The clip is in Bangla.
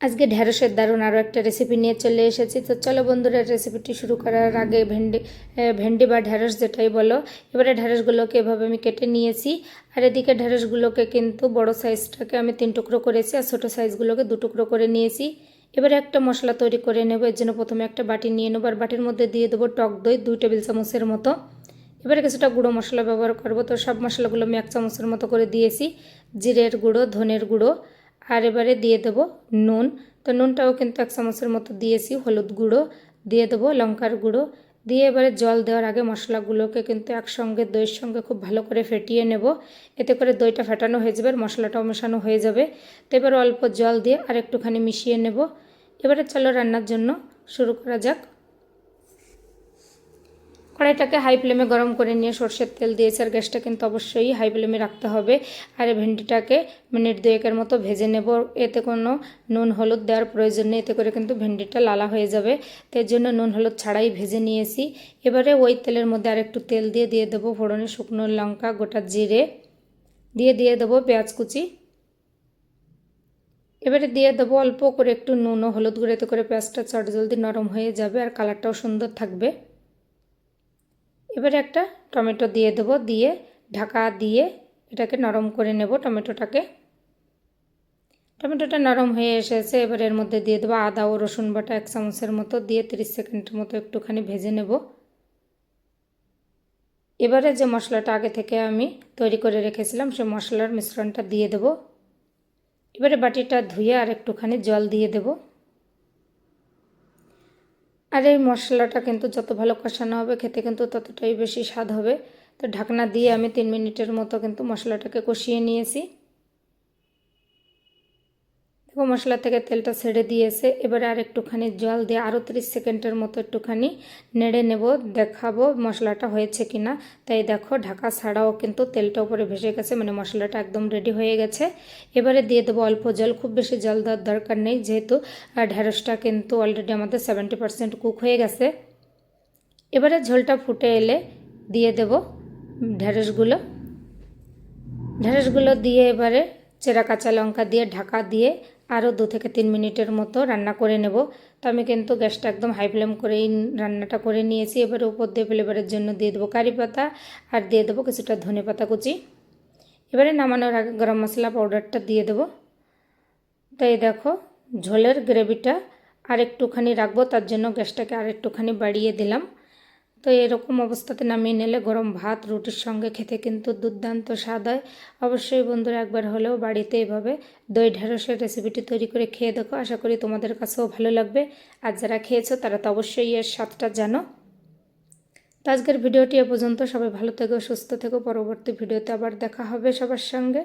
আজকে ঢ্যাঁড়সের দারুণ আরও একটা রেসিপি নিয়ে চলে এসেছি। তো চলো বন্ধুরা, রেসিপিটি শুরু করার আগে ভেন্ডি বা ঢ্যাঁড়স যেটাই বলো, এবারে ঢ্যাঁড়সগুলোকে এভাবে আমি কেটে নিয়েছি। আর এদিকে ঢ্যাঁড়সগুলোকে কিন্তু বড় সাইজটাকে আমি 3 টুকরো করেছি আর ছোটো সাইজগুলোকে 2 টুকরো করে নিয়েছি। এবারে একটা মশলা তৈরি করে নেব। এর জন্য প্রথমে একটা বাটি নিয়ে নেবো আর বাটির মধ্যে দিয়ে দেবো টক দই 2 টেবিল চামচের মতো। এবারে কিছুটা গুঁড়ো মশলা ব্যবহার করব। তো সব মশলাগুলো আমি 1 চামচের মতো করে দিয়েছি। জিরের গুঁড়ো, ধনের গুঁড়ো, আর এবারে দিয়ে দেবো নুন। তো নুনটাও কিন্তু 1 চামচের মতো দিয়েছি। হলুদ গুঁড়ো দিয়ে দেবো, লঙ্কার গুঁড়ো দিয়ে এবারে জল দেওয়ার আগে মশলাগুলোকে কিন্তু একসঙ্গে দইয়ের সঙ্গে খুব ভালো করে ফেটিয়ে নেব। এতে করে দইটা ফেটানো হয়ে যাবে আর মশলাটাও মেশানো হয়ে যাবে। তো এবারে অল্প জল দিয়ে আর একটুখানি মিশিয়ে নেব। এবারে চলো রান্নার জন্য শুরু করা যাক। কড়াইটাকে হাই ফ্লেমে গরম করে নিয়ে সরষের তেল দিয়েছি আর গ্যাসটা কিন্তু অবশ্যই হাই ফ্লেমে রাখতে হবে। আর ভেন্ডিটাকে মিনিট 2 মতো ভেজে নেব। এতে কোনো নুন হলুদ দেওয়ার প্রয়োজন নেই, এতে করে কিন্তু ভেন্ডিটা লালা হয়ে যাবে। তো এর জন্য নুন হলুদ ছাড়াই ভেজে নিয়েছি। এবারে ওই তেলের মধ্যে আর একটু তেল দিয়ে দেবো ফোড়নে শুকনো লঙ্কা, গোটা জিরে দিয়ে দেবো পেঁয়াজ কুচি। এবারে দিয়ে দেবো অল্প করে একটু নুন ও হলুদ গুঁড়ো, এতে করে পেঁয়াজটা চটজলদি নরম হয়ে যাবে আর কালারটাও সুন্দর থাকবে। এবারে একটা টমেটো দিয়ে দেবো, দিয়ে ঢাকা দিয়ে এটাকে নরম করে নেব। টমেটোটা নরম হয়ে এসেছে। এবার এর মধ্যে দিয়ে দেবো আদা ও রসুন বাটা 1 চামচের মতো, দিয়ে 30 সেকেন্ডের মতো একটুখানি ভেজে নেব। এবারে যে মশলাটা আগে থেকে আমি তৈরি করে রেখেছিলাম সেই মশলার মিশ্রণটা দিয়ে দেব। এবারে বাটিটা ধুয়ে আর একটুখানি জল দিয়ে দেব। আর এই মশলাটা কিন্তু যত ভালো কষানো হবে খেতে কিন্তু ততটাই বেশি স্বাদ হবে। তো ঢাকনা দিয়ে আমি 3 মিনিটের মতো কিন্তু মশলাটাকে কষিয়ে নিয়েছি। দেখো মশলা থেকে তেলটা ছেড়ে দিয়েছে। এবারে আর একটুখানি জল দিয়ে আরও 30 সেকেন্ডের মতো একটুখানি নেড়ে নেব, দেখাবো মশলাটা হয়েছে কিনা। তাই দেখো ঢাকা ছাড়াও কিন্তু তেলটা উপরে ভেসে গেছে, মানে মশলাটা একদম রেডি হয়ে গেছে। এবারে দিয়ে দেবো অল্প জল, খুব বেশি জল দেওয়ার দরকার নেই, যেহেতু ঢ্যাঁড়সটা কিন্তু অলরেডি আমাদের 70% কুক হয়ে গেছে। এবারে ঝোলটা ফুটে এলে দিয়ে দেব ঢ্যাঁড়সগুলো দিয়ে এবারে চেরা কাঁচা লঙ্কা দিয়ে ঢাকা দিয়ে আরও 2 থেকে 3 মিনিটের মতো রান্না করে নেব। তো আমি কিন্তু গ্যাসটা একদম হাই ফ্লেম করেই রান্নাটা করে নিয়েছি। এবারে উপর দিয়ে ফ্লেভারের জন্য দিয়ে দেবো কারি পাতা আর দিয়ে দেবো কিছুটা ধনে পাতা কুচি। এবারে নামানোর আগে গরম মশলা পাউডারটা দিয়ে দেবো। তো এই দেখো ঝোলের গ্রেভিটা আর একটুখানি রাখবো, তার জন্য গ্যাসটাকে আর একটুখানি বাড়িয়ে দিলাম। তো এরকম অবস্থাতে নামিয়ে নিলে গরম ভাত রুটির সঙ্গে খেতে কিন্তু দুর্দান্ত স্বাদ হয়। অবশ্যই বন্ধুরা একবার হলেও বাড়িতে এভাবে দই ঢ্যাঁড়সের রেসিপিটি তৈরি করে খেয়ে দেখো, আশা করি তোমাদের কাছেও ভালো লাগবে। আর যারা খেয়েছো তারা তো অবশ্যই এর স্বাদটা জানো। তো আজকের ভিডিওটি এ পর্যন্ত। সবাই ভালো থেকো, সুস্থ থেকো। পরবর্তী ভিডিওতে আবার দেখা হবে সবার সঙ্গে।